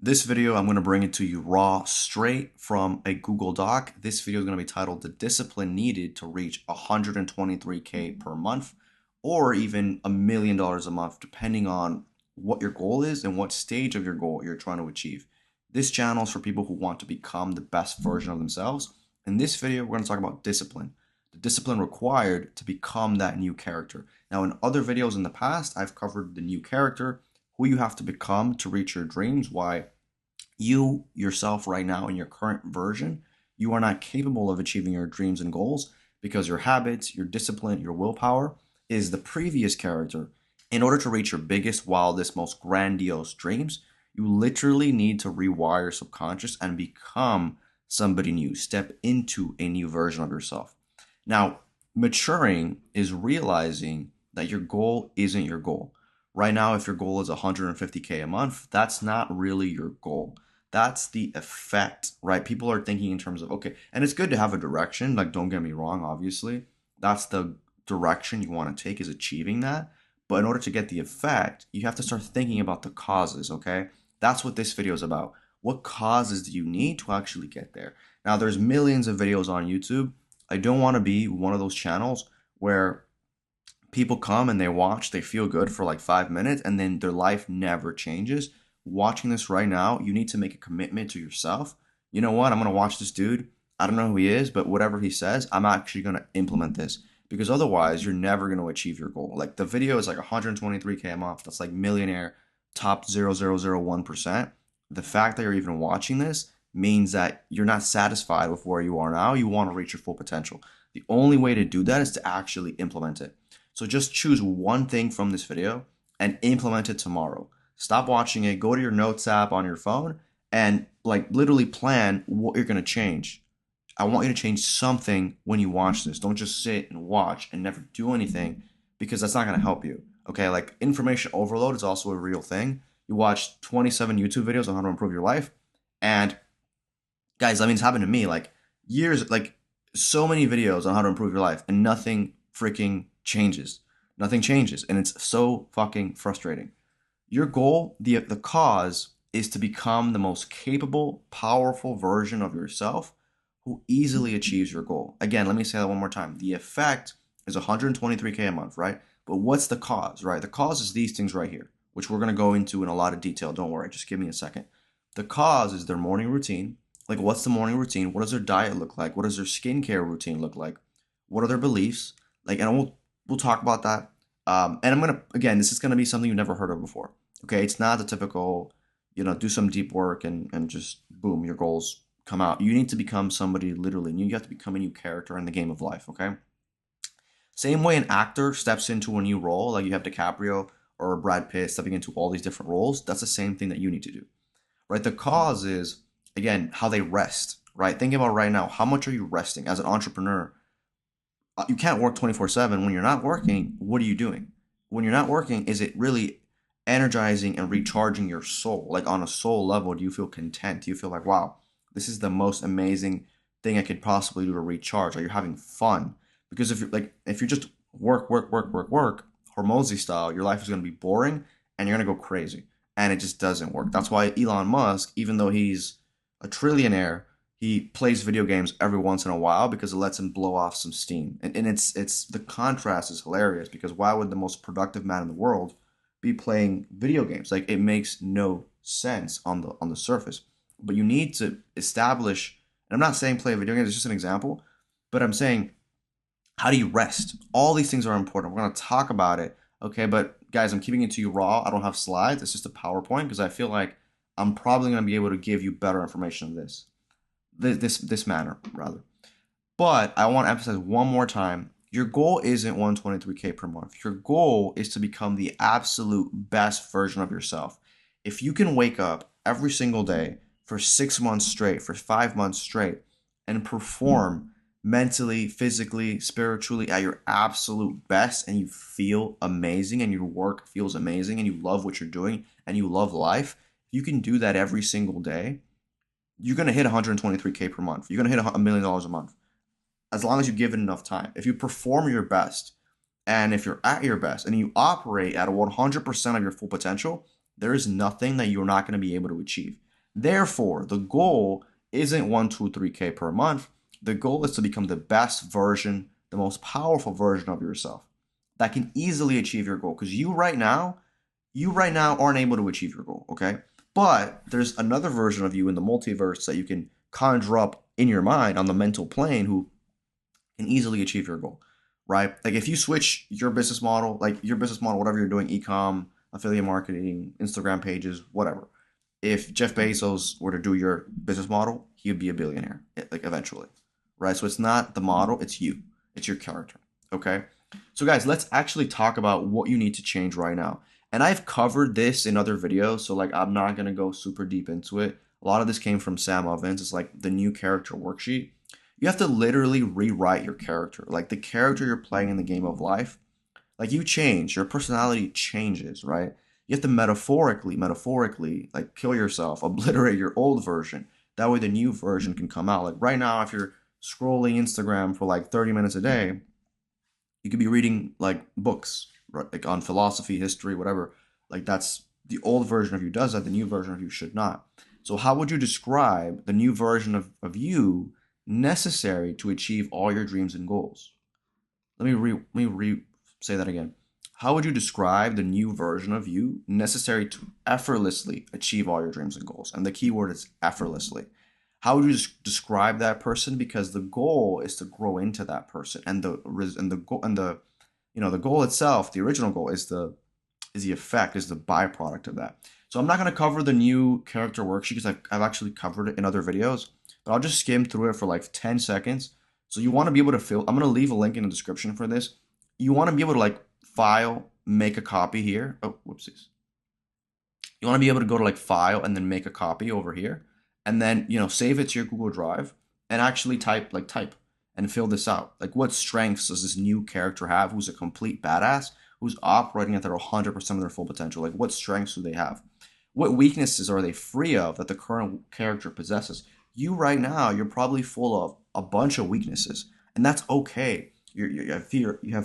This video, I'm going to bring it to you raw, straight from a Google Doc. This video is going to be titled The Discipline Needed to Reach 123K per month, or even $1 million a month, depending on what your goal is and what stage of your goal you're trying to achieve. This channel is for people who want to become the best version of themselves. In this video, we're going to talk about discipline, the discipline required to become that new character. Now, in other videos in the past, I've covered the new character, who you have to become to reach your dreams, why you yourself right now in your current version, you are not capable of achieving your dreams and goals because your habits, your discipline, your willpower is the previous character. In order to reach your biggest, wildest, most grandiose dreams, you literally need to rewire your subconscious and become somebody new. Step into a new version of yourself. Now, maturing is realizing that your goal isn't your goal. Right now, if your goal is 150K a month, that's not really your goal. That's the effect, right? People are thinking in terms of, okay, and it's good to have a direction. Like, don't get me wrong, obviously. That's the direction you want to take, is achieving that. But in order to get the effect, you have to start thinking about the causes, okay? That's what this video is about. What causes do you need to actually get there? Now, there's millions of videos on YouTube. I don't want to be one of those channels where people come and they watch, they feel good for like 5 minutes, and then their life never changes. Watching this right now, you need to make a commitment to yourself. You know what? I'm going to watch this dude. I don't know who he is, but whatever he says, I'm actually going to implement this, because otherwise you're never going to achieve your goal. Like, the video is like 123K a month. That's like millionaire top 0.001%. The fact that you're even watching this means that you're not satisfied with where you are now. You want to reach your full potential. The only way to do that is to actually implement it. So just choose one thing from this video and implement it tomorrow. Stop watching it, go to your notes app on your phone, and like literally plan what you're going to change. I want you to change something when you watch this. Don't just sit and watch and never do anything, because that's not going to help you. Okay, like, information overload is also a real thing. You watch 27 YouTube videos on how to improve your life, and guys, I mean, it's happened to me, like, years, like, so many videos on how to improve your life, and nothing freaking changes. Nothing changes, and it's so fucking frustrating. Your goal, the cause, is to become the most capable, powerful version of yourself who easily achieves your goal. Again, let me say that one more time. The effect is 123K a month, right? But what's the cause, right? The cause is these things right here, which we're going to go into in a lot of detail. Don't worry, just give me a second. The cause is their morning routine. Like, what's the morning routine? What does their diet look like? What does their skincare routine look like? What are their beliefs? Like, and we'll talk about that. And I'm gonna, again, this is gonna be something you've never heard of before. Okay, it's not the typical, do some deep work and just boom, your goals come out. You need to become somebody literally new. You have to become a new character in the game of life. Okay. Same way an actor steps into a new role, like you have DiCaprio or Brad Pitt stepping into all these different roles. That's the same thing that you need to do, right? The cause is, again, how they rest, right? Think about right now, how much are you resting as an entrepreneur? You can't work 24/7. When you're not working, what are you doing? When you're not working, is it really energizing and recharging your soul? Like, on a soul level, do you feel content? Do you feel like, wow, this is the most amazing thing I could possibly do to recharge? Are you having fun? Because if you just work, Hormozy style, your life is going to be boring and you're going to go crazy. And it just doesn't work. That's why Elon Musk, even though he's a trillionaire, he plays video games every once in a while because it lets him blow off some steam. And it's the contrast is hilarious, because why would the most productive man in the world be playing video games? Like, it makes no sense on the surface. But you need to establish, and I'm not saying play video games, it's just an example, but I'm saying, how do you rest? All these things are important. We're going to talk about it. Okay, but guys, I'm keeping it to you raw. I don't have slides. It's just a PowerPoint, because I feel like I'm probably going to be able to give you better information than this manner rather. But I want to emphasize one more time, your goal isn't 123K per month. Your goal is to become the absolute best version of yourself. If you can wake up every single day for 6 months straight, for 5 months straight, and perform mentally, physically, spiritually at your absolute best, and you feel amazing, and your work feels amazing, and you love what you're doing, and you love life, if you can do that every single day, you're going to hit 123K per month. You're going to hit $1 million a month, as long as you give it enough time. If you perform your best, and if you're at your best, and you operate at 100% of your full potential, there is nothing that you're not going to be able to achieve. Therefore, the goal isn't 1, 2, 3K per month. The goal is to become the best version, the most powerful version of yourself that can easily achieve your goal. Because you right now aren't able to achieve your goal, okay? But there's another version of you in the multiverse that you can conjure up in your mind on the mental plane who can easily achieve your goal, right? Like if you switch your business model, whatever you're doing, e-com, affiliate marketing, Instagram pages, whatever. If Jeff Bezos were to do your business model, he would be a billionaire, like eventually, right? So it's not the model, it's you, it's your character, okay? So guys, let's actually talk about what you need to change right now. And I've covered this in other videos, so like I'm not gonna go super deep into it. A lot of this came from Sam Ovens. It's like the new character worksheet. You have to literally rewrite your character, like the character you're playing in the game of life. Like you change, your personality changes, right? You have to metaphorically, like kill yourself, obliterate your old version. That way the new version can come out. Like right now, if you're scrolling Instagram for like 30 minutes a day, you could be reading like books, right? Like on philosophy, history, whatever. Like that's the old version of you does that, the new version of you should not. So how would you describe the new version of you necessary to achieve all your dreams and goals? Let me say that again. How would you describe the new version of you necessary to effortlessly achieve all your dreams and goals? And the key word is effortlessly. How would you describe that person? Because the goal is to grow into that person, and the goal itself, the original goal is the effect, is the byproduct of that. So I'm not going to cover the new character worksheet because I've actually covered it in other videos, but I'll just skim through it for like 10 seconds. So you want to be able to fill, I'm going to leave a link in the description for this. You want to be able to like file, make a copy here. Oh, whoopsies. You want to be able to go to like file and then make a copy over here. And then, save it to your Google Drive and actually type and fill this out. Like what strengths does this new character have who's a complete badass, who's operating at their 100% of their full potential? Like what strengths do they have? What weaknesses are they free of that the current character possesses? You right now, you're probably full of a bunch of weaknesses, and that's okay. You have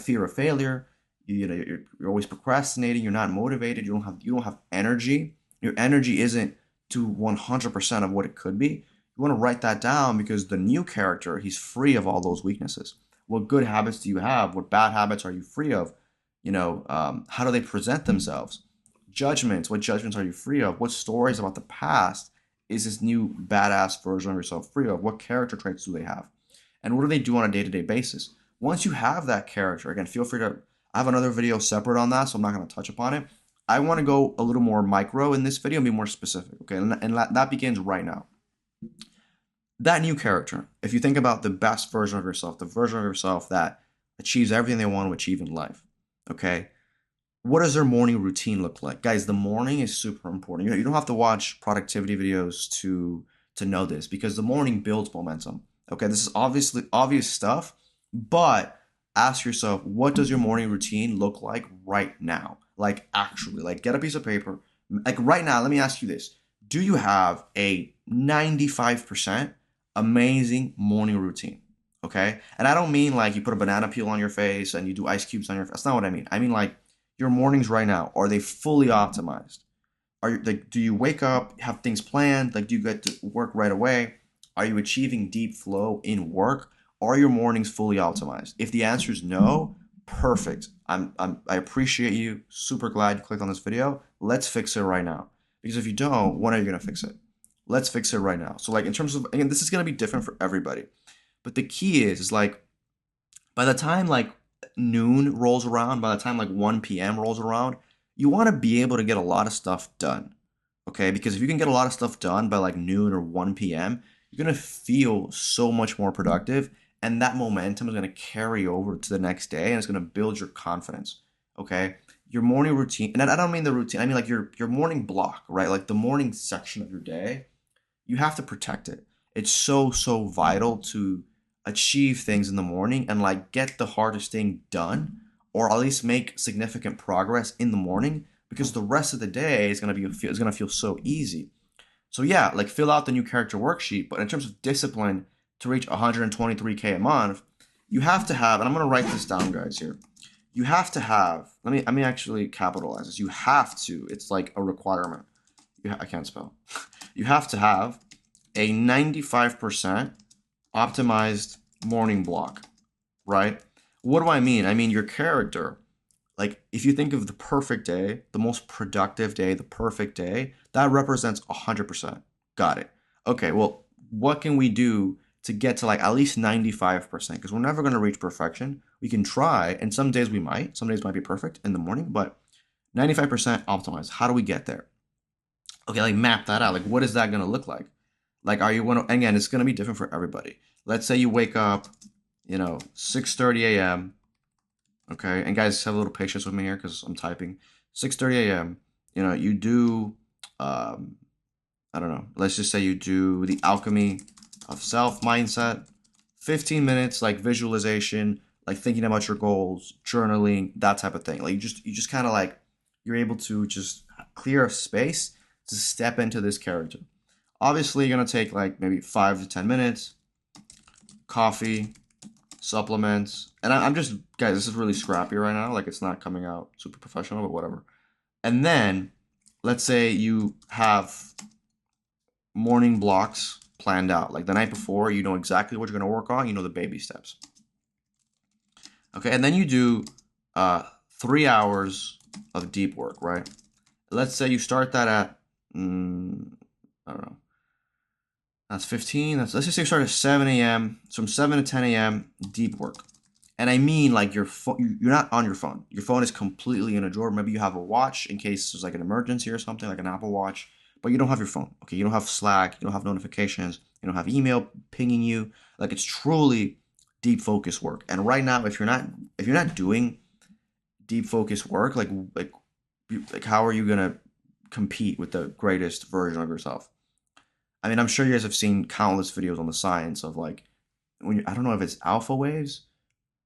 fear of failure. You're always procrastinating. You're not motivated. You don't have energy. Your energy isn't to 100% of what it could be. You want to write that down because the new character, he's free of all those weaknesses. What good habits do you have? What bad habits are you free of? How do they present themselves? Judgments. What judgments are you free of? What stories about the past is this new badass version of yourself free of? What character traits do they have? And what do they do on a day-to-day basis? Once you have that character, again, feel free to, I have another video separate on that, so I'm not going to touch upon it. I want to go a little more micro in this video and be more specific, okay? And that begins right now. That new character, if you think about the best version of yourself, the version of yourself that achieves everything they want to achieve in life, okay? What does their morning routine look like? Guys, the morning is super important. You don't have to watch productivity videos to know this because the morning builds momentum. Okay, this is obviously obvious stuff, but ask yourself, what does your morning routine look like right now? Like actually, like get a piece of paper. Like right now, let me ask you this. Do you have a 95% amazing morning routine? Okay? And I don't mean like you put a banana peel on your face and you do ice cubes on your face. That's not what I mean. I mean like your mornings right now, are they fully optimized? Do you wake up, have things planned? Like do you get to work right away? Are you achieving deep flow in work? Are your mornings fully optimized? If the answer is no, perfect. I appreciate you. Super glad you clicked on this video. Let's fix it right now. Because if you don't, when are you gonna fix it? Let's fix it right now. So like in terms of, again, this is gonna be different for everybody. But the key is like by the time like noon rolls around, by the time like 1 p.m. rolls around, you want to be able to get a lot of stuff done. Okay? Because if you can get a lot of stuff done by like noon or 1 p.m., you're going to feel so much more productive. And that momentum is going to carry over to the next day and it's going to build your confidence. Okay? Your morning routine, and I don't mean the routine, I mean like your morning block, right? Like the morning section of your day, you have to protect it. It's so, so vital to achieve things in the morning and like get the hardest thing done or at least make significant progress in the morning because the rest of the day is going to feel so easy. So yeah, like fill out the new character worksheet, but in terms of discipline to reach 123K a month, you have to have, and I'm going to write this down guys here. You have to have, let me actually capitalize this. You have to, it's like a requirement. I can't spell. You have to have a 95% optimized morning block, right? What do I mean? I mean your character. Like if you think of the perfect day, the most productive day, the perfect day, that represents 100%. Got it. Okay, well, what can we do to get to like at least 95%? Because we're never going to reach perfection. We can try, and some days we might. Some days might be perfect in the morning, but 95% optimized. How do we get there? Okay, like map that out. Like what is that going to look like? Like are you going to, again, it's going to be different for everybody. Let's say you wake up, 6:30 a.m. Okay, and guys, have a little patience with me here because I'm typing. 6:30 a.m. You do, um, I don't know. Let's just say you do the alchemy of self mindset. 15 minutes, like visualization, like thinking about your goals, journaling, that type of thing. Like you just kind of like you're able to just clear a space to step into this character. Obviously, you're gonna take like maybe 5 to 10 minutes. Coffee, supplements, and I'm just guys. This is really scrappy right now. Like it's not coming out super professional, but whatever. And then let's say you have morning blocks planned out. Like the night before, you know exactly what you're gonna work on. You know the baby steps. Okay, and then you do 3 hours of deep work, right? Let's say you start that at I don't know. That's 15. Let's just say you start at 7 a.m. So from 7 to 10 a.m. deep work. And I mean like you're not on your phone. Your phone is completely in a drawer. Maybe you have a watch in case there's like an emergency or something, like an Apple Watch, but you don't have your phone. Okay, you don't have Slack, you don't have notifications, you don't have email pinging you. Like it's truly deep focus work. And right now, if you're not doing deep focus work, like how are you gonna compete with the greatest version of yourself? I mean, I'm sure you guys have seen countless videos on the science of like I don't know if it's alpha waves.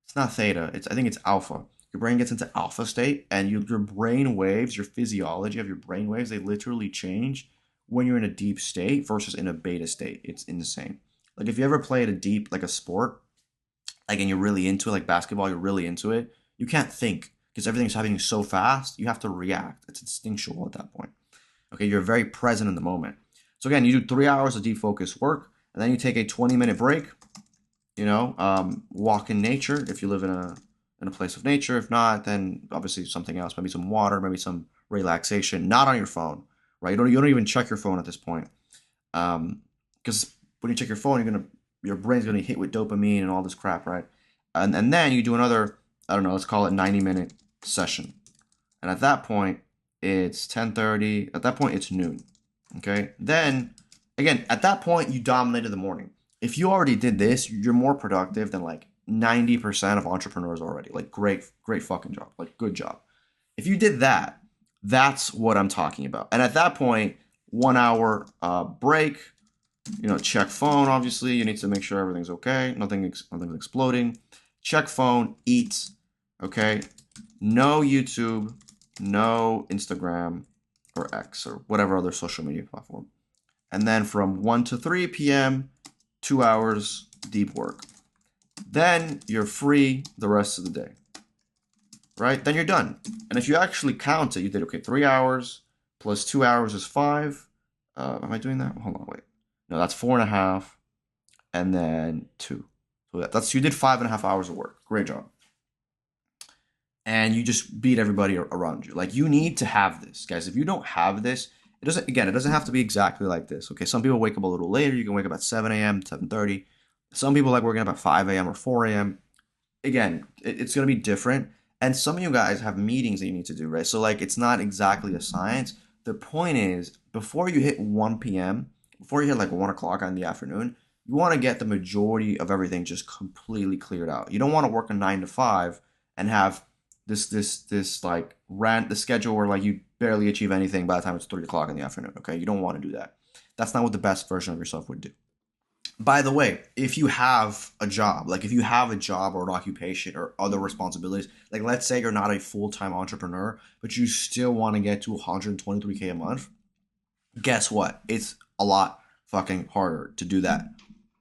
It's not theta. I think it's alpha. Your brain gets into alpha state, and your brain waves, your physiology of your brain waves, they literally change when you're in a deep state versus in a beta state. It's insane. Like if you ever played a deep like a sport, like and you're really into it, like basketball, you're really into it. You can't think because everything's happening so fast. You have to react. It's instinctual at that point. Okay, you're very present in the moment. So again, you do 3 hours of deep focus work, and then you take a 20-minute break. Walk in nature if you live in a place of nature. If not, then obviously something else, maybe some water, maybe some relaxation, not on your phone, right? You don't even check your phone at this point, because when you check your phone, your brain's gonna hit with dopamine and all this crap, right? And then you do another, I don't know, let's call it 90-minute session, and at that point it's 10:30. At that point it's noon. Okay, then again at that point you dominated the morning. If you already did this, you're more productive than like 90% of entrepreneurs already. Like great, great fucking job. Like good job. If you did that, that's what I'm talking about. And at that point, 1 hour break. Check phone. Obviously, you need to make sure everything's okay. Nothing's exploding. Check phone. Eat. Okay. No YouTube. No Instagram or X or whatever other social media platform. And then from 1 to 3 p.m. 2 hours deep work. Then you're free the rest of the day, right? Then you're done. And if you actually count it, you did okay. 3 hours plus 2 hours is 5. Am I doing that? Hold on, wait. No, that's 4.5, and then 2. So that's you did 5.5 hours of work. Great job. And you just beat everybody around you. Like you need to have this, guys. If you don't have this, it doesn't have to be exactly like this. Okay, some people wake up a little later. You can wake up at 7 a.m., 7:30. Some people like waking up at 5 a.m. or 4 a.m. Again, it's gonna be different. And some of you guys have meetings that you need to do, right? So like it's not exactly a science. The point is, before you hit 1 p.m., before you hit like 1 o'clock in the afternoon, you want to get the majority of everything just completely cleared out. You don't want to work a 9 to 5 and have this like the schedule where like you barely achieve anything by the time it's 3 o'clock in the afternoon. Okay, you don't want to do that. That's not what the best version of yourself would do. By the way, if you have a job, like if you have a job or an occupation or other responsibilities, like let's say you're not a full-time entrepreneur, but you still want to get to 123K a month, guess what? It's a lot fucking harder to do that.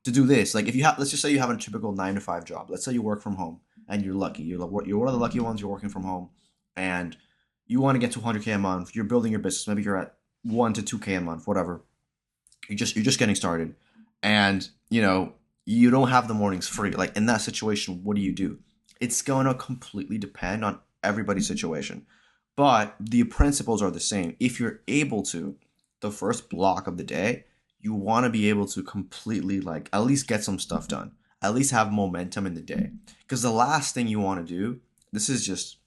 To do this, like if you have, let's just say you have a typical 9 to 5 job. Let's say you work from home and you're lucky. You're one of the lucky ones. You're working from home, and you want to get to 100K a month. You're building your business. Maybe you're at 1 to 2K a month, whatever. you're just getting started, and you don't have the mornings free. Like in that situation, what do? It's going to completely depend on everybody's situation, but the principles are the same. If you're able to, the first block of the day, you want to be able to completely, like, at least get some stuff done, at least have momentum in the day, because the last thing you want to do, this is just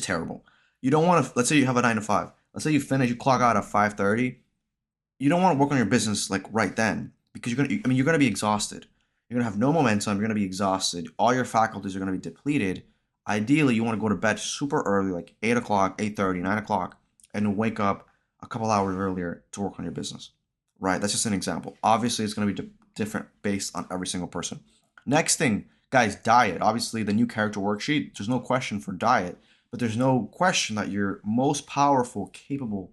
terrible. You don't want to, let's say you have a 9 to 5. Let's say you finish, you clock out at 5:30. You don't want to work on your business like right then, because you're gonna be exhausted. You're gonna have no momentum. You're gonna be exhausted. All your faculties are gonna be depleted. Ideally, you want to go to bed super early, like 8 o'clock, 8:30, 9 o'clock, and wake up a couple hours earlier to work on your business. Right? That's just an example. Obviously, it's gonna be different based on every single person. Next thing, guys, diet. Obviously, the new character worksheet. There's no question for diet, but there's no question that your most powerful, capable,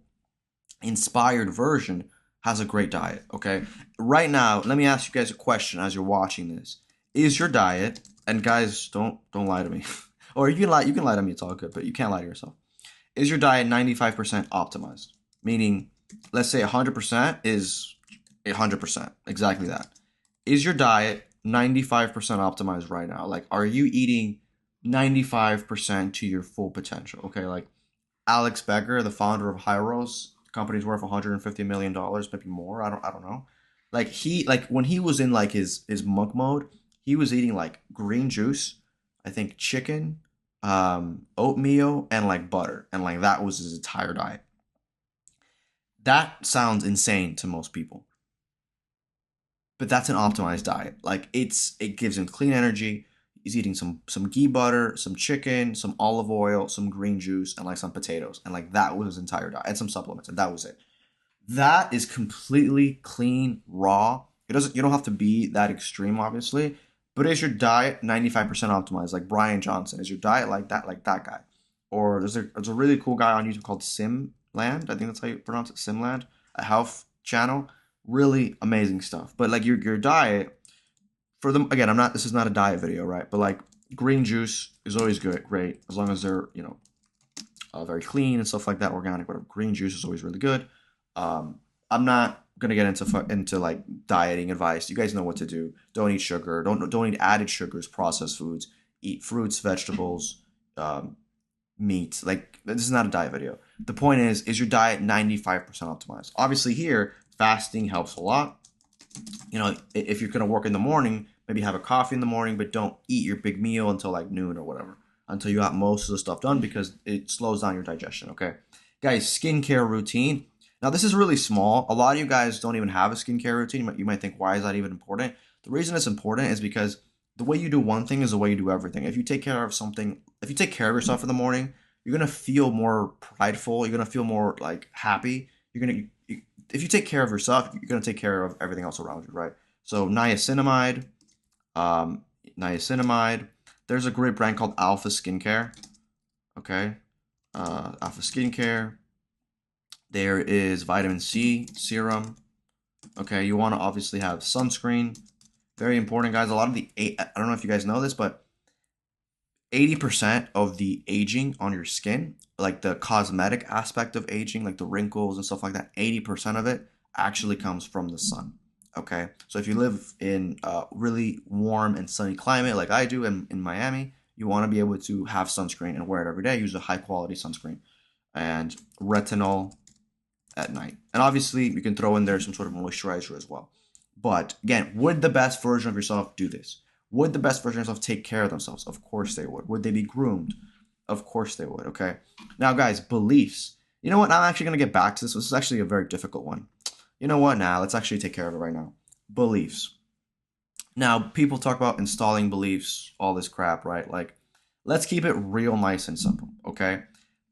inspired version has a great diet. Okay, right now, let me ask you guys a question as you're watching this. Is your diet, and guys, don't lie to me, or you can lie to me, it's all good, but you can't lie to yourself. Is your diet 95% optimized? Meaning, let's say 100% is 100%, exactly that. Is your diet 95% optimized right now? Like, are you eating 95% to your full potential? Okay, like Alex Becker, the founder of Hyros, the company's worth $150 million, maybe more. I don't know. Like when he was in like his monk mode, he was eating like green juice, I think chicken, oatmeal, and like butter, and like that was his entire diet. That sounds insane to most people, but that's an optimized diet. Like it gives him clean energy. He's eating some ghee butter, some chicken, some olive oil, some green juice, and like some potatoes, and like that was his entire diet, and some supplements, and that was it. That is completely clean, raw. It doesn't. You don't have to be that extreme, obviously. But is your diet 95% optimized, like Brian Johnson? Is your diet like that guy? Or there's a really cool guy on YouTube called Simland. I think that's how you pronounce it, Simland, a health channel. Really amazing stuff. But like your diet, for them, again, I'm not. This is not a diet video, right? But like green juice is always good, great, as long as they're very clean and stuff like that, organic. Whatever. Green juice is always really good. I'm not gonna get into like dieting advice. You guys know what to do. Don't eat sugar. Don't eat added sugars, processed foods. Eat fruits, vegetables, meat. Like this is not a diet video. The point is your diet 95% optimized? Obviously, here fasting helps a lot. If you're gonna work in the morning, maybe have a coffee in the morning, but don't eat your big meal until like noon or whatever, until you got most of the stuff done, because it slows down your digestion. Okay, guys, skincare routine. Now this is really small. A lot of you guys don't even have a skincare routine. You might think, why is that even important? The reason it's important is because the way you do one thing is the way you do everything. If you take care of something, if you take care of yourself in the morning, you're gonna feel more prideful. You're gonna feel more like happy. If you take care of yourself, you're gonna take care of everything else around you, right? So niacinamide, niacinamide. There's a great brand called Alpha Skincare. Okay, Alpha Skincare. There is vitamin C serum. Okay, you want to obviously have sunscreen. Very important, guys. A lot of I don't know if you guys know this, but 80% of the aging on your skin, like the cosmetic aspect of aging, like the wrinkles and stuff like that, 80% of it actually comes from the sun. Okay, so if you live in a really warm and sunny climate like I do in Miami, you want to be able to have sunscreen and wear it every day. Use a high quality sunscreen and retinol at night. And obviously, you can throw in there some sort of moisturizer as well. But again, would the best version of yourself do this? Would the best version of yourself take care of themselves? Of course they would. Would they be groomed? Of course they would. Okay. Now, guys, beliefs. You know what? I'm actually going to get back to this. This is actually a very difficult one. You know what? Now, let's actually take care of it right now. Beliefs. Now, people talk about installing beliefs, all this crap, right? Like, let's keep it real nice and simple, okay?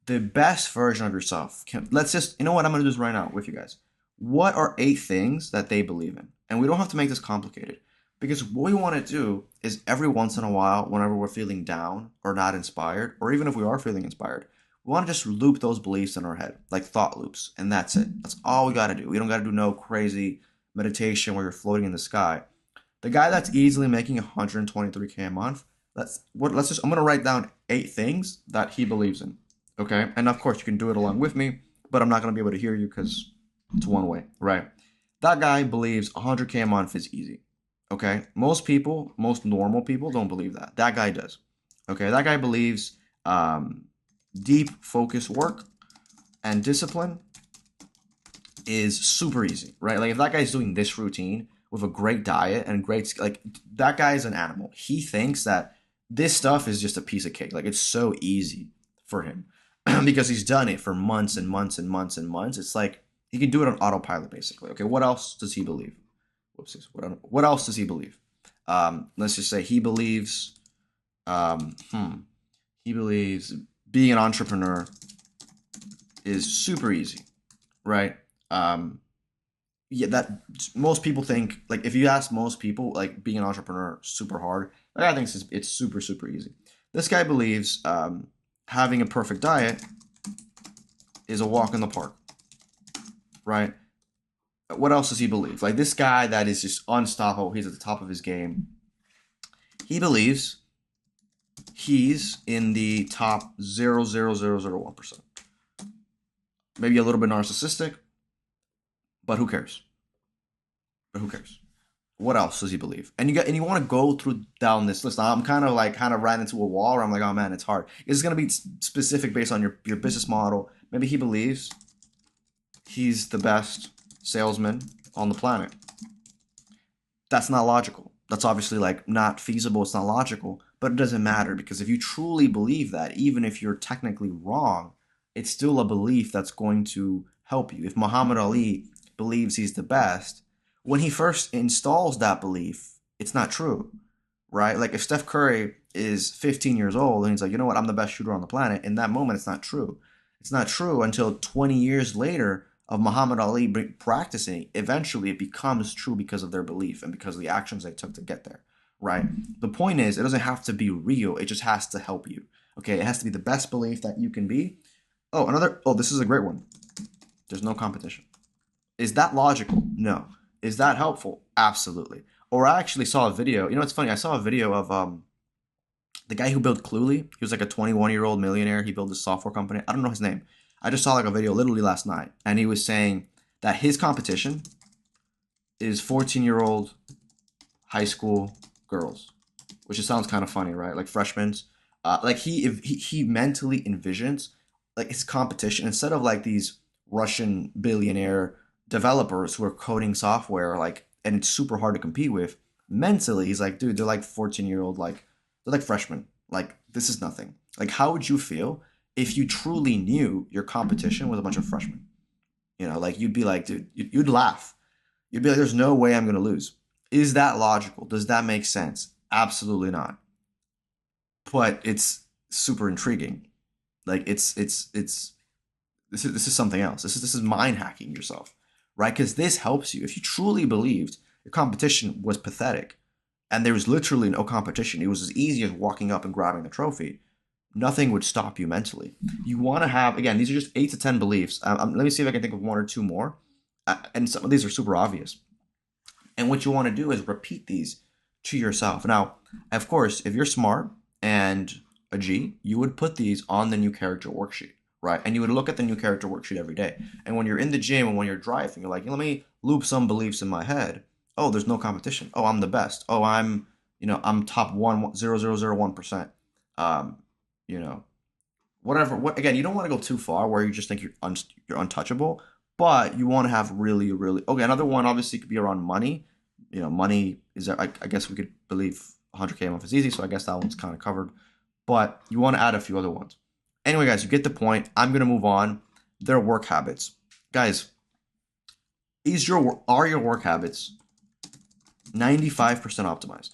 The best version of yourself. Let's just, you know what? I'm going to do this right now with you guys. What are 8 things that they believe in? And we don't have to make this complicated, because what we want to do is every once in a while, whenever we're feeling down or not inspired, or even if we are feeling inspired, we want to just loop those beliefs in our head, like thought loops, and that's it. That's all we got to do. We don't got to do no crazy meditation where you're floating in the sky. The guy that's easily making 123K a month, I'm gonna write down 8 things that he believes in. Okay? And of course you can do it along with me, but I'm not gonna be able to hear you because it's one way, right? That guy believes 100K a month is easy. Okay? Most people, most normal people don't believe that. That guy does. Okay? That guy believes deep focus work and discipline is super easy, right? Like if that guy's doing this routine with a great diet and great, like that guy is an animal. He thinks that this stuff is just a piece of cake. Like it's so easy for him because he's done it for months and months and months and months. It's like he can do it on autopilot basically. Okay, what else does he believe? Whoopsies. What else does he believe? Let's just say he believes, um, hmm, he believes being an entrepreneur is super easy, right? Um, yeah, that most people think like if you ask most people like being an entrepreneur super hard. Like I think it's super super easy. This guy believes having a perfect diet is a walk in the park, right? What else does he believe? Like this guy that is just unstoppable. He's at the top of his game. He believes he's in the top 0.0001%. Maybe a little bit narcissistic, but who cares? But who cares? What else does he believe? And you want to go through down this list. Now, I'm kind of ran into a wall where I'm like, oh man, it's hard. It's gonna be specific based on your business model. Maybe he believes he's the best salesman on the planet. That's not logical. That's obviously like not feasible. It's not logical, but it doesn't matter because if you truly believe that, even if you're technically wrong, it's still a belief that's going to help you. If Muhammad Ali believes he's the best, when he first installs that belief, it's not true, right? Like if Steph Curry is 15 years old and he's like, you know what, I'm the best shooter on the planet, in that moment, it's not true. It's not true until 20 years later of Muhammad Ali practicing. Eventually, it becomes true because of their belief and because of the actions they took to get there, right? The point is, it doesn't have to be real. It just has to help you. Okay, it has to be the best belief that you can be. Oh, this is a great one. There's no competition. Is that logical? No. Is that helpful? Absolutely. Or I actually saw a video. You know, it's funny. I saw a video of the guy who built Cluely. He was like a 21-year-old millionaire. He built a software company. I don't know his name. I just saw like a video literally last night, and he was saying that his competition is 14-year-old high school girls, which just sounds kind of funny, right? Like freshmen. Like he mentally envisions like his competition instead of like these Russian billionaire developers who are coding software like and it's super hard to compete with. Mentally, he's like, dude, they're like 14-year-old, like they're like freshmen. Like this is nothing. Like how would you feel if you truly knew your competition was a bunch of freshmen? You know, like you'd be like, dude, you'd laugh. You'd be like, there's no way I'm gonna lose. Is that logical? Does that make sense? Absolutely not. But it's super intriguing. Like it's this is something else. This is mind hacking yourself, right? Because this helps you. If you truly believed your competition was pathetic, and there was literally no competition, it was as easy as walking up and grabbing the trophy. Nothing would stop you mentally. You want to have again. These are just 8 to 10 beliefs. Let me see if I can think of one or two more, and some of these are super obvious. And what you want to do is repeat these to yourself. Now, of course, if you're smart and a G, you would put these on the new character worksheet, right? And you would look at the new character worksheet every day. And when you're in the gym and when you're driving, you're like, let me loop some beliefs in my head. Oh, there's no competition. Oh, I'm the best. Oh, I'm top 1.0001%. Um, you know, whatever. What again? You don't want to go too far where you just think you're untouchable, but you want to have really, really okay. Another one obviously could be around money. You know, money is I guess we could believe 100K a month is easy, so I guess that one's kind of covered. But you want to add a few other ones. Anyway, guys, you get the point. I'm gonna move on. Their work habits, guys. Are your work habits 95% optimized?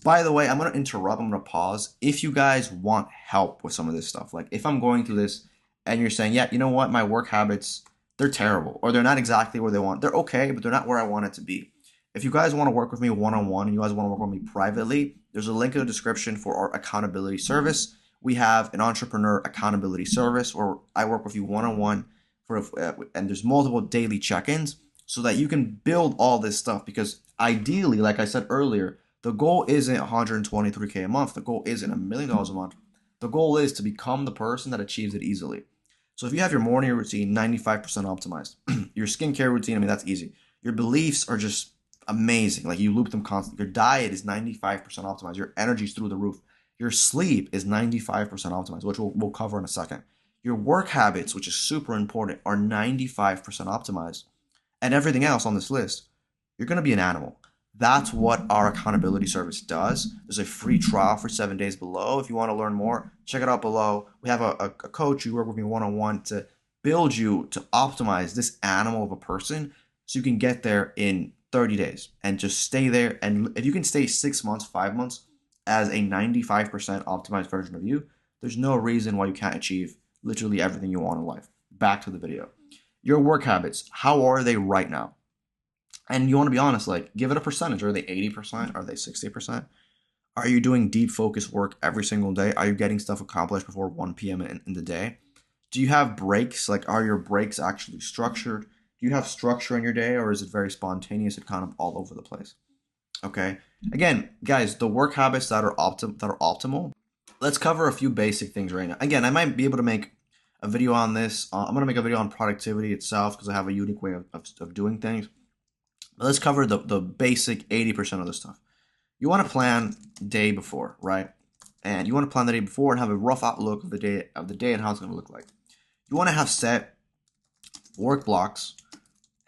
By the way, I'm going to interrupt. I'm going to pause. If you guys want help with some of this stuff, like if I'm going through this and you're saying, yeah, you know what, my work habits, they're terrible or they're not exactly where they want. They're okay, but they're not where I want it to be. If you guys want to work with me one-on-one and you guys want to work with me privately, there's a link in the description for our accountability service. We have an entrepreneur accountability service where I work with you one-on-one and there's multiple daily check-ins so that you can build all this stuff because ideally, like I said earlier, the goal isn't 123K a month. The goal isn't $1 million a month. The goal is to become the person that achieves it easily. So if you have your morning routine 95% optimized, your skincare routine, I mean, that's easy. Your beliefs are just amazing. Like you loop them constantly. Your diet is 95% optimized. Your energy's through the roof. Your sleep is 95% optimized, which we'll cover in a second. Your work habits, which is super important, are 95% optimized. And everything else on this list, you're going to be an animal. That's what our accountability service does. There's a free trial for 7 days below. If you want to learn more, check it out below. We have a coach who work with me one-on-one to build you to optimize this animal of a person so you can get there in 30 days and just stay there. And if you can stay 6 months, 5 months as a 95% optimized version of you, there's no reason why you can't achieve literally everything you want in life. Back to the video. Your work habits, how are they right now? And you want to be honest, like give it a percentage. Are they 80%? Are they 60%? Are you doing deep focus work every single day? Are you getting stuff accomplished before 1 p.m. in the day? Do you have breaks? Like, are your breaks actually structured? Do you have structure in your day, or is it very spontaneous and kind of all over the place? Okay. Again, guys, the work habits that are optimal. Let's cover a few basic things right now. Again, I might be able to make a video on this. I'm going to make a video on productivity itself because I have a unique way of doing things. But let's cover the basic 80% of the stuff. You want to plan day before, right? And you want to plan the day before and have a rough outlook of the day and how it's going to look like. You want to have set work blocks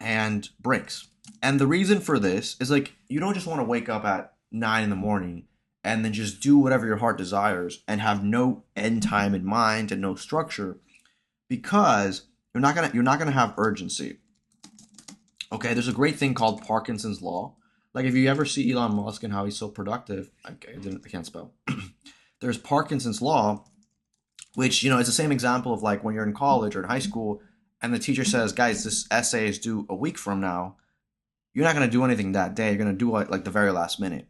and breaks. And the reason for this is like you don't just want to wake up at 9 in the morning and then just do whatever your heart desires and have no end time in mind and no structure, because you're not gonna have urgency. Okay, there's a great thing called Parkinson's law. Like if you ever see Elon Musk and how he's so productive, I can't spell. There's Parkinson's law, which is the same example of like when you're in college or in high school and the teacher says, guys, this essay is due a week from now. You're not going to do anything that day. You're going to do it like the very last minute.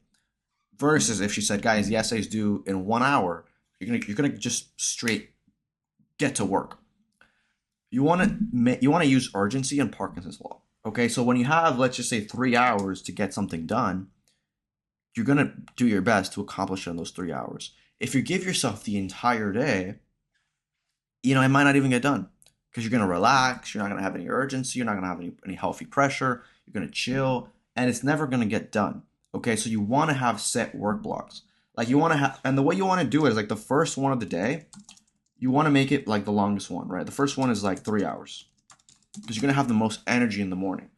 Versus if she said, guys, the essay is due in 1 hour, you're gonna just straight get to work. You want to use urgency and Parkinson's law. Okay, so when you have, let's just say, 3 hours to get something done, you're gonna do your best to accomplish it in those 3 hours. If you give yourself the entire day, it might not even get done because you're gonna relax. You're not gonna have any urgency. You're not gonna have any healthy pressure. You're gonna chill, and it's never gonna get done. Okay, so you want to have set work blocks. Like you want to have, and the way you want to do it is like the first one of the day, you want to make it like the longest one, right? The first one is like 3 hours because you're gonna have the most energy in the morning.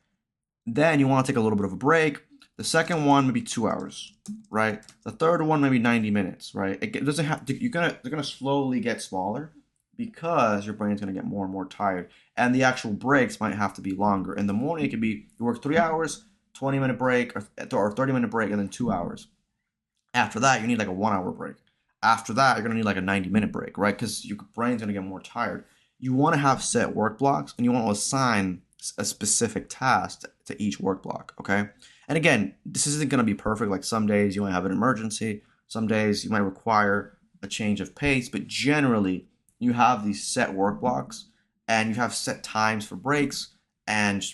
Then you want to take a little bit of a break. The second one maybe 2 hours, right? The third one maybe 90 minutes, right? It doesn't have to, they're gonna slowly get smaller because your brain's gonna get more and more tired, and the actual breaks might have to be longer. In the morning, it could be you work 3 hours, 20-minute break, or 30-minute break, and then 2 hours. After that, you need like a 1 hour break. After that, you're gonna need like a 90-minute break, right? Because your brain's gonna get more tired. You want to have set work blocks, and you want to assign a specific task to each work block, okay? And again, this isn't gonna be perfect. Like some days you might have an emergency, some days you might require a change of pace, but generally you have these set work blocks and you have set times for breaks, and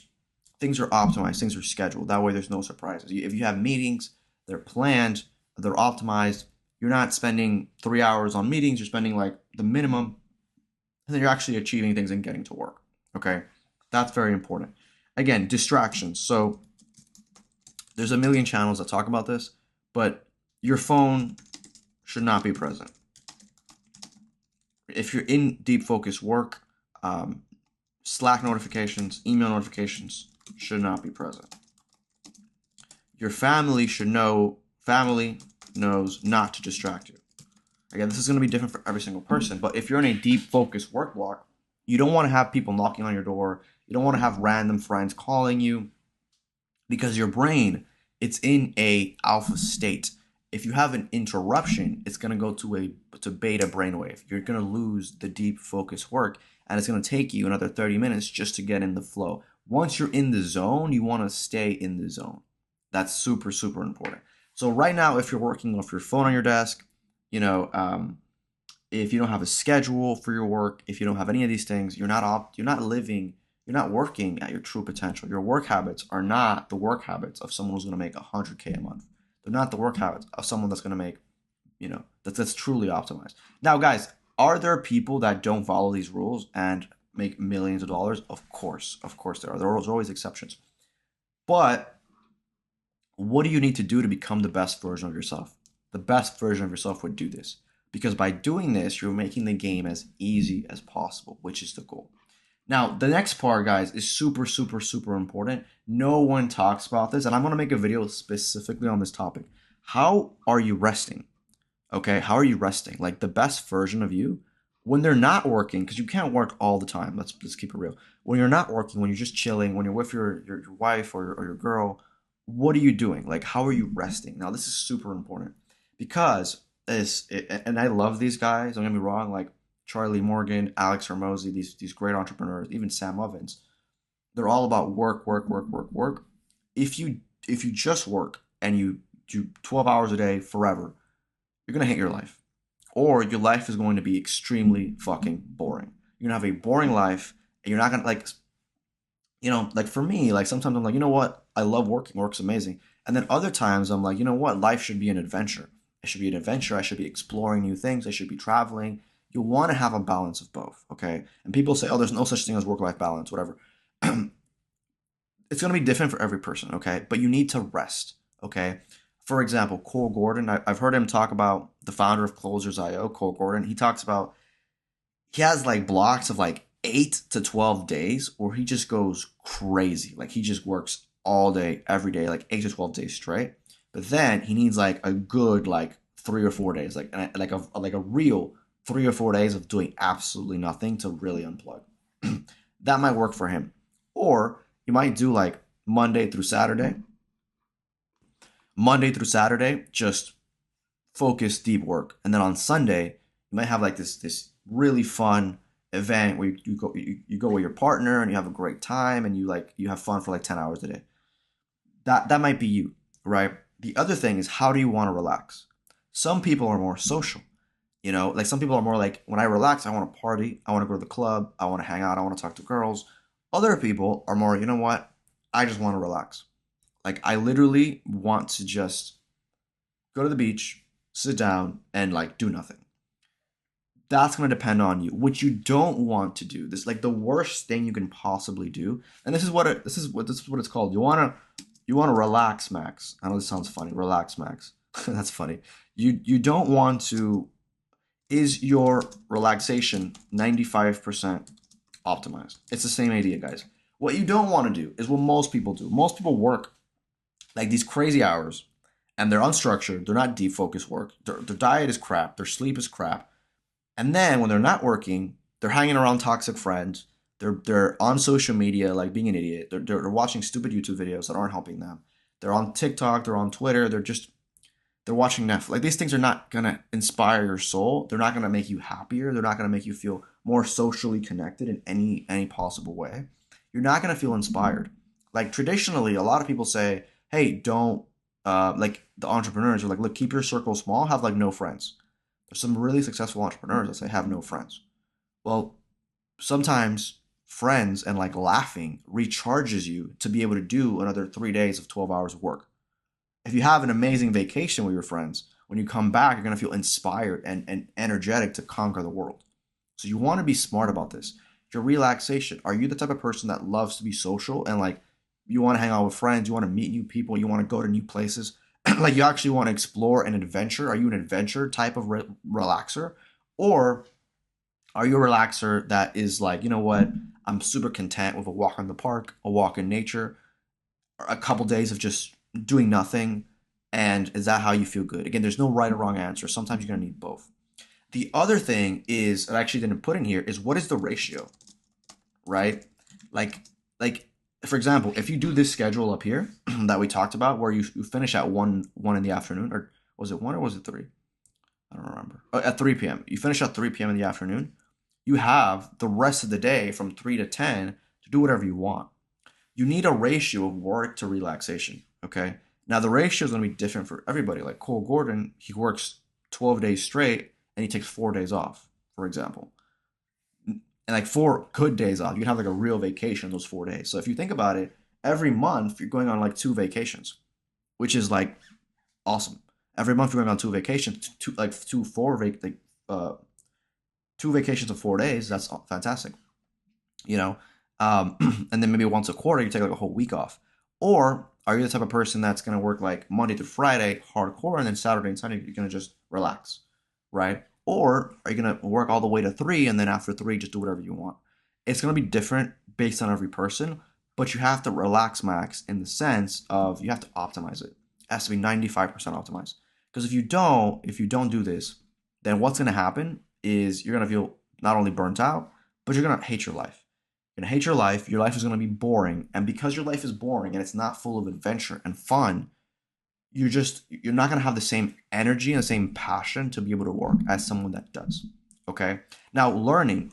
things are optimized, things are scheduled. That way there's no surprises. If you have meetings, they're planned, they're optimized. You're not spending 3 hours on meetings, you're spending like the minimum, and then you're actually achieving things and getting to work. Okay? That's very important. Again, distractions. So there's a million channels that talk about this, but your phone should not be present. If you're in deep focus work, Slack notifications, email notifications should not be present. Your family knows not to distract you. Again, this is going to be different for every single person, but if you're in a deep focus work block, you don't want to have people knocking on your door. You don't want to have random friends calling you, because your brain, it's in a alpha state. If you have an interruption, it's going to go to beta brainwave. You're going to lose the deep focus work, and it's going to take you another 30 minutes just to get in the flow. Once you're in the zone, you want to stay in the zone. That's super, super important. So right now, if you're working off your phone on your desk, if you don't have a schedule for your work, if you don't have any of these things, you're not working at your true potential. Your work habits are not the work habits of someone who's going to make 100K a month. They're not the work habits of someone that's going to make, that's truly optimized. Now, guys, are there people that don't follow these rules and make millions of dollars? Of course there are. There's always exceptions. But what do you need to do to become the best version of yourself? The best version of yourself would do this. Because by doing this, you're making the game as easy as possible, which is the goal. Now, the next part, guys, is super, super, super important. No one talks about this, and I'm going to make a video specifically on this topic. How are you resting? Okay, how are you resting? Like the best version of you when they're not working, because you can't work all the time. Let's keep it real. When you're not working, when you're just chilling, when you're with your wife or your girl, what are you doing? Like, how are you resting? Now, this is super important because and I love these guys. Don't get me wrong, like Charlie Morgan, Alex Hormozi, these great entrepreneurs, even Sam Ovens. They're all about work, work, work, work, work. If you just work and you do 12 hours a day forever, you're gonna hate your life, or your life is going to be extremely fucking boring. You're gonna have a boring life, and you're not gonna like, like for me, like sometimes I'm like, you know what, I love working, work's amazing, and then other times I'm like, you know what, life should be an adventure. It should be an adventure. I should be exploring new things. I should be traveling. You want to have a balance of both, okay? And people say, oh, there's no such thing as work-life balance, whatever. It's going to be different for every person, okay? But you need to rest, okay? For example, Cole Gordon, I've heard him talk about the founder of Closers.io, Cole Gordon. He talks about, he has like blocks of like 8 to 12 days where he just goes crazy. Like he just works all day, every day, like 8 to 12 days straight. But then he needs like a good like 3 or 4 days, like a real 3 or 4 days of doing absolutely nothing to really unplug. That might work for him. Or you might do like Monday through Saturday. Monday through Saturday, just focus deep work. And then on Sunday, you might have like this really fun event where you go with your partner and you have a great time and you have fun for like 10 hours a day. That might be you, right? The other thing is, how do you want to relax? Some people are more social. Like some people are more like, when I relax, I want to party, I want to go to the club, I want to hang out, I want to talk to girls. Other people are more, you know what? I just want to relax. Like I literally want to just go to the beach, sit down, and like do nothing. That's going to depend on you. What you don't want to do, this like the worst thing you can possibly do, and this is what it's called. You want to relax, Max. I know this sounds funny. Relax, Max. That's funny. You don't want to. Is your relaxation 95% optimized? It's the same idea, guys. What you don't want to do is what most people do. Most people work like these crazy hours, and they're unstructured. They're not deep focus work. Their diet is crap. Their sleep is crap. And then when they're not working, they're hanging around toxic friends. They're on social media like being an idiot. They're watching stupid YouTube videos that aren't helping them. They're on TikTok. They're on Twitter. They're watching Netflix. Like these things are not gonna inspire your soul. They're not gonna make you happier. They're not gonna make you feel more socially connected in any possible way. You're not gonna feel inspired. Like traditionally, a lot of people say, "Hey, don't like the entrepreneurs are like, look, keep your circle small. Have like no friends." There's some really successful entrepreneurs that say have no friends. Well, sometimes friends and like laughing recharges you to be able to do another 3 days of 12 hours of work. If you have an amazing vacation with your friends, when you come back, you're going to feel inspired and energetic to conquer the world. So you want to be smart about this. Your relaxation. Are you the type of person that loves to be social and like you want to hang out with friends, you want to meet new people, you want to go to new places, like you actually want to explore an adventure? Are you an adventure type of relaxer? Or are you a relaxer that is like, you know what? I'm super content with a walk in the park, a walk in nature, a couple days of just doing nothing. And is that how you feel good? Again, there's no right or wrong answer. Sometimes you're going to need both. The other thing is, I actually didn't put in here, is what is the ratio, right? Like, like for example, if you do this schedule up here that we talked about, where you finish at one in the afternoon, or was it one or was it three? I don't remember. At 3 p.m. You finish at 3 p.m. in the afternoon. You have the rest of the day from 3 to 10 to do whatever you want. You need a ratio of work to relaxation. Okay. Now the ratio is going to be different for everybody. Like Cole Gordon, he works 12 days straight and he takes 4 days off, for example. And like 4 good days off. You can have like a real vacation those 4 days. So if you think about it, every month you're going on like 2 vacations, which is like awesome. Every month you're going on 2 vacations, uh, 2 vacations of 4 days. That's fantastic. You know, and then maybe once a quarter you take like a whole week off. Or are you the type of person that's going to work like Monday to Friday, hardcore, and then Saturday and Sunday, you're going to just relax, right? Or are you going to work all the way to 3 and then after 3, just do whatever you want? It's going to be different based on every person, but you have to relax max in the sense of you have to optimize it. It has to be 95% optimized. Because if you don't do this, then what's going to happen is you're going to feel not only burnt out, but you're going to hate your life. You're going to hate your life. Your life is going to be boring. And because your life is boring and it's not full of adventure and fun, you're not going to have the same energy and the same passion to be able to work as someone that does. Okay? Now, learning.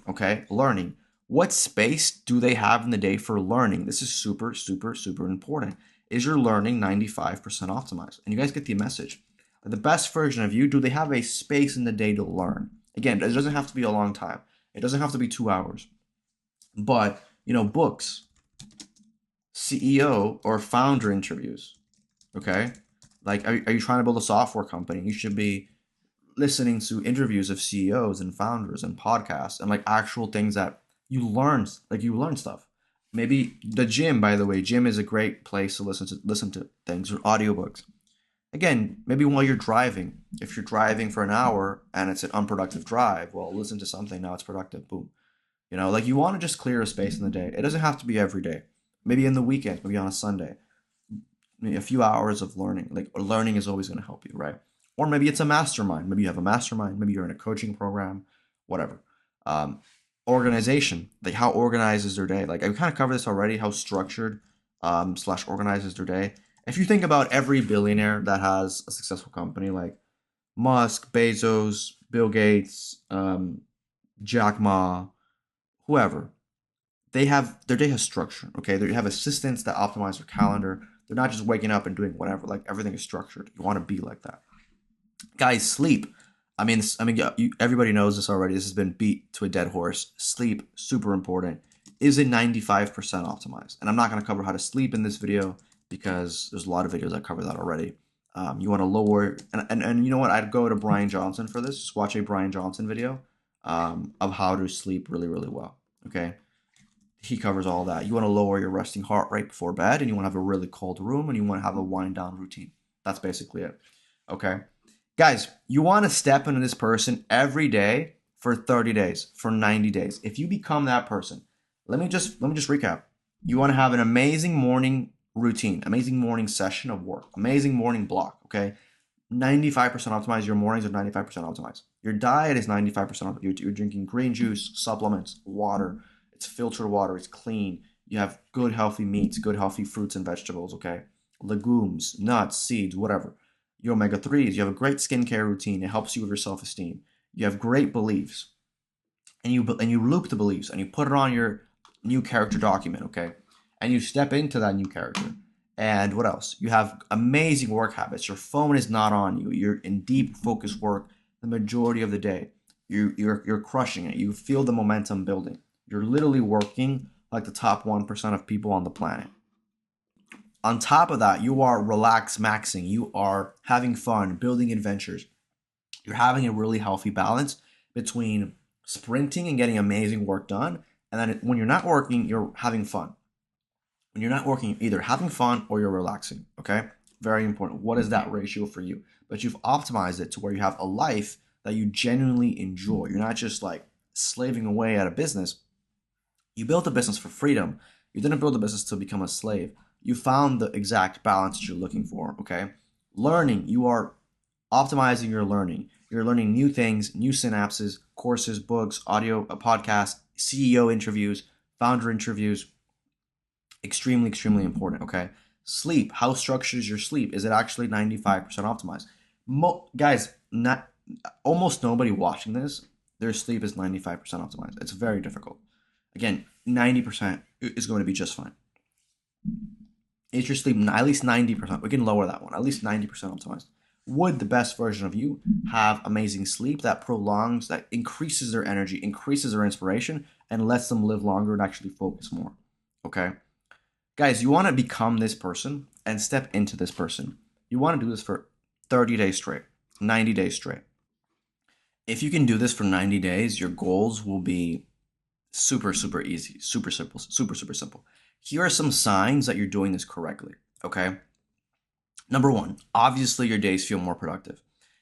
What space do they have in the day for learning? This is super, super, super important. Is your learning 95% optimized? And you guys get the message. The best version of you, do they have a space in the day to learn? Again, it doesn't have to be a long time. It doesn't have to be 2 hours. But, books, CEO or founder interviews, okay? Like, are you trying to build a software company? You should be listening to interviews of CEOs and founders and podcasts and like actual things that you learn stuff. Maybe the gym, by the way, gym is a great place to listen to things or audiobooks. Again, maybe while you're driving, if you're driving for an hour and it's an unproductive drive, well, listen to something, now it's productive. Boom. Like you want to just clear a space in the day. It doesn't have to be every day. Maybe in the weekend, maybe on a Sunday. Maybe a few hours of learning. Like learning is always going to help you, right? Or maybe it's a mastermind. Maybe you have a mastermind. Maybe you're in a coaching program, whatever. Um, Organization, like how organized is their day? Like I kind of covered this already, how structured slash organized is their day. If you think about every billionaire that has a successful company, like Musk, Bezos, Bill Gates, Jack Ma, whoever, their day has structure. Okay, they have assistants that optimize their calendar. They're not just waking up and doing whatever. Like everything is structured. You want to be like that. Guys, sleep. Everybody knows this already. This has been beat to a dead horse. Sleep, super important. Is it 95% optimized? And I'm not going to cover how to sleep in this video because there's a lot of videos that cover that already. You want to lower, and you know what? I'd go to Brian Johnson for this. Just watch a Brian Johnson video of how to sleep really, really well. Okay. He covers all that. You want to lower your resting heart rate before bed, and you want to have a really cold room, and you want to have a wind down routine. That's basically it. Okay. Guys, you want to step into this person every day for 30 days, for 90 days. If you become that person, let me just recap. You want to have an amazing morning routine, amazing morning session of work, amazing morning block, okay? 95% optimize. Your mornings are 95% optimized. Your diet is 95% optimized. You're drinking green juice, supplements, water. It's filtered water. It's clean. You have good, healthy meats, good, healthy fruits and vegetables, okay? Legumes, nuts, seeds, whatever. Your omega-3s, you have a great skincare routine. It helps you with your self-esteem. You have great beliefs. And you loop the beliefs and you put it on your new character document, okay? And you step into that new character. And what else? You have amazing work habits. Your phone is not on you. You're in deep focused work the majority of the day. You're crushing it. You feel the momentum building. You're literally working like the top 1% of people on the planet. On top of that, you are relax maxing. You are having fun, building adventures. You're having a really healthy balance between sprinting and getting amazing work done. And then when you're not working, you're having fun. When you're not working, you're either having fun or you're relaxing. Okay? Very important. What is that ratio for you? But you've optimized it to where you have a life that you genuinely enjoy. You're not just like slaving away at a business. You built a business for freedom. You didn't build a business to become a slave. You found the exact balance that you're looking for, okay? Learning, you are optimizing your learning. You're learning new things, new synapses, courses, books, audio, podcasts, CEO interviews, founder interviews. Extremely, extremely important, okay? Sleep, how structured is your sleep? Is it actually 95% optimized? Guys, almost nobody watching this, their sleep is 95% optimized. It's very difficult. Again, 90% is going to be just fine. Is your sleep at least 90%? We can lower that one, at least 90% optimized. Would the best version of you have amazing sleep that prolongs, that increases their energy, increases their inspiration, and lets them live longer and actually focus more? Okay? Guys, you want to become this person and step into this person. You want to do this for 30 days straight, 90 days straight. If you can do this for 90 days, your goals will be super, super easy, super simple, super, super simple. Here are some signs that you're doing this correctly, okay? Number one, obviously your days feel more productive.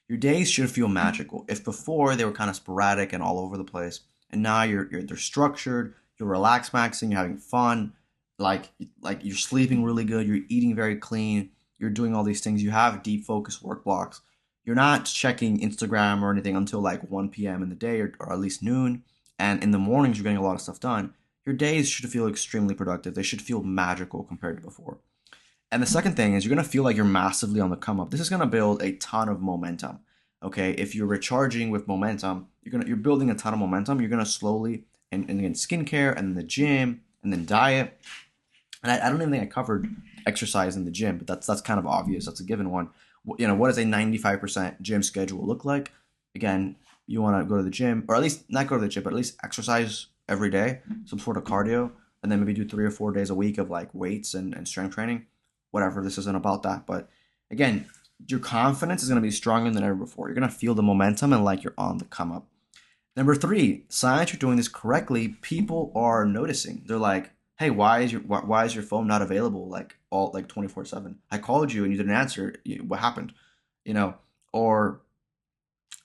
Your days should feel magical. If before they were kind of sporadic and all over the place, and now they're structured, you're relax maxing, you're having fun, like you're sleeping really good, you're eating very clean, you're doing all these things, you have deep focus work blocks. You're not checking Instagram or anything until like 1 p.m. in the day or at least noon, and in the mornings you're getting a lot of stuff done. Your days should feel extremely productive. They should feel magical compared to before. And the second thing is you're gonna feel like you're massively on the come up. This is gonna build a ton of momentum. Okay, if you're recharging with momentum, you're building a ton of momentum. You're gonna slowly and again skincare and then the gym and then diet. And I don't even think I covered exercise in the gym, but that's kind of obvious. That's a given one. You know, what does a 95% gym schedule look like? Again, you want to go to the gym, or at least not go to the gym, but at least exercise every day, some sort of cardio, and then maybe do 3 or 4 days a week of like weights and strength training. Whatever, this isn't about that. But again, your confidence is going to be stronger than ever before. You're going to feel the momentum and like you're on the come up. Number three, signs you're doing this correctly, people are noticing. They're like, hey, why is your phone not available like all like 24/7? I called you and you didn't answer. What happened? You know, or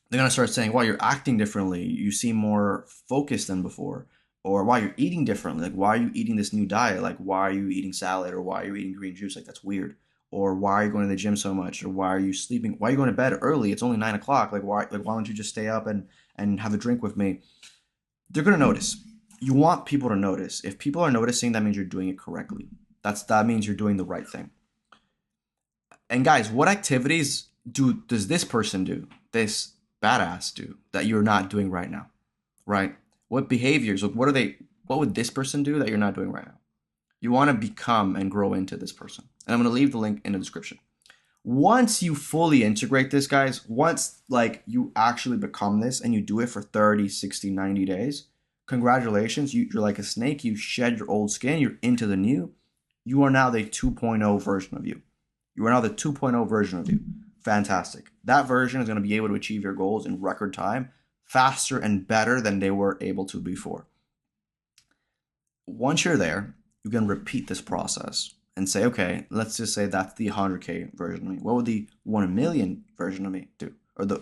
they're gonna start saying, "Wow, you're acting differently. You seem more focused than before." Or why you're eating differently. Like, why are you eating this new diet? Like, why are you eating salad? Or why are you eating green juice? Like, that's weird. Or why are you going to the gym so much? Or why are you sleeping? Why are you going to bed early? It's only 9 o'clock. Like, why don't you just stay up and have a drink with me? They're gonna notice. You want people to notice. If people are noticing, that means you're doing it correctly. That means you're doing the right thing. And guys, what activities does this person do? This badass do that you're not doing right now, right? What behaviors? Like, what would this person do that you're not doing right now? You want to become and grow into this person. And I'm going to leave the link in the description. Once you fully integrate this, guys, once like you actually become this and you do it for 30, 60, 90 days, congratulations. You're like a snake. You shed your old skin. You're into the new. You are now the 2.0 version of you. You are now the 2.0 version of you. Fantastic. That version is going to be able to achieve your goals in record time, faster and better than they were able to before. Once you're there, you can repeat this process and say, okay, let's just say that's the 100K version of me. What would the 1 million version of me do? Or the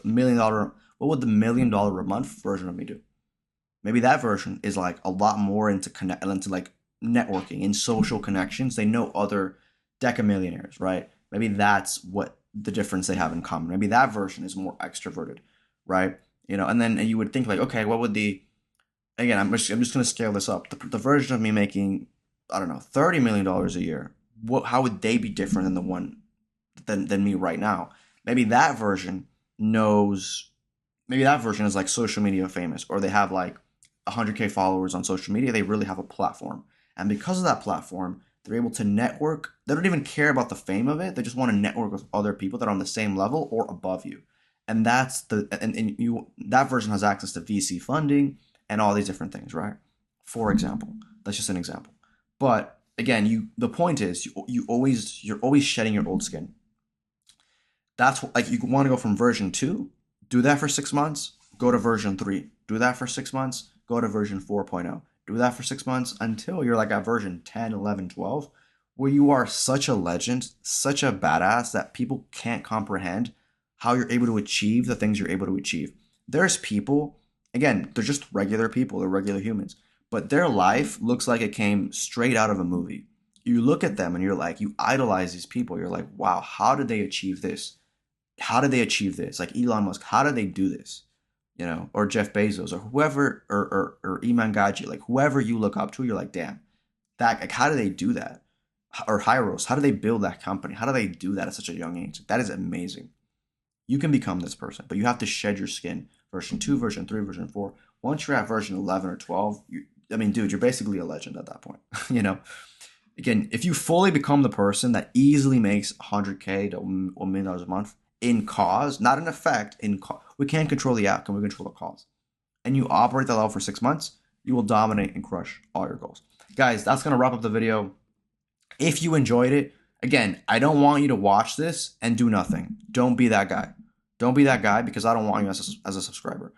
what would the $1 million a month version of me do? Maybe that version is like a lot more into like networking and social connections. They know other deca millionaires, right? Maybe that's what the difference they have in common. Maybe that version is more extroverted, right? You know, and then you would think like, okay, what would the again? I'm just going to scale this up. The version of me making, I don't know, $30 million a year. How would they be different than the one than me right now? Maybe that version knows. Maybe that version is like social media famous, or they have like 100K followers on social media. They really have a platform, and because of that platform, they're able to network. They don't even care about the fame of it. They just want to network with other people that are on the same level or above you. And that's and you that version has access to VC funding and all these different things, right? For example, that's just an example. But again, the point is you're always shedding your old skin. That's like you want to go from version 2, do that for 6 months, go to version 3, do that for 6 months, go to version 4.0. Do that for 6 months until you're like at version 10, 11, 12, where you are such a legend, such a badass that people can't comprehend how you're able to achieve the things you're able to achieve. There's people, again, they're just regular people, they're regular humans, but their life looks like it came straight out of a movie. You look at them and you're like, you idolize these people. You're like, wow, how did they achieve this? How did they achieve this? Like Elon Musk, how did they do this? You know, or Jeff Bezos, or whoever, or Iman Gaji, like whoever you look up to, you're like, damn, that like how do they do that? Or Hyros, how do they build that company? How do they do that at such a young age? That is amazing. You can become this person, but you have to shed your skin. Version 2, version 3, version 4. Once you're at version 11 or 12, I mean, dude, you're basically a legend at that point. You know, again, if you fully become the person that easily makes 100K to $1 million a month in cause, not in effect, we can't control the outcome, we control the cause. And you operate that level for 6 months, you will dominate and crush all your goals. Guys, that's going to wrap up the video. If you enjoyed it, again, I don't want you to watch this and do nothing. Don't be that guy. Don't be that guy because I don't want you as a subscriber.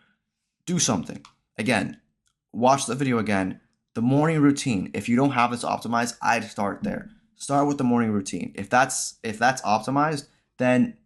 Do something. Again, watch the video again. The morning routine. If you don't have this optimized, I'd start there. Start with the morning routine. If that's optimized, then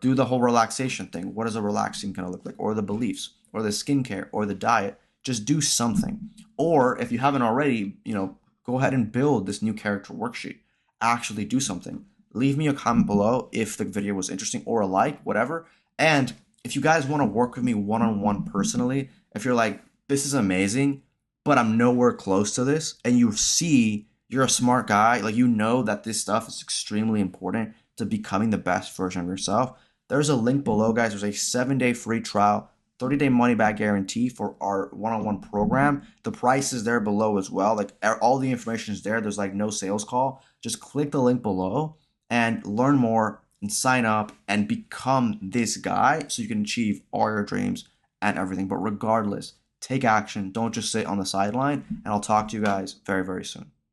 do the whole relaxation thing. What does a relaxing kind of look like? Or the beliefs, or the skincare, or the diet. Just do something. Or if you haven't already, go ahead and build this new character worksheet. Actually do something. Leave me a comment below if the video was interesting, or a like, whatever. And if you guys want to work with me one-on-one personally, if you're like, this is amazing, but I'm nowhere close to this, and you see you're a smart guy, like you know that this stuff is extremely important to becoming the best version of yourself, there's a link below, guys. There's a 7-day free trial, 30-day money back guarantee for our one-on-one program. The price is there below as well. Like all the information is there. There's like no sales call. Just click the link below and learn more and sign up and become this guy so you can achieve all your dreams and everything. But regardless, take action. Don't just sit on the sideline. And I'll talk to you guys very, very soon.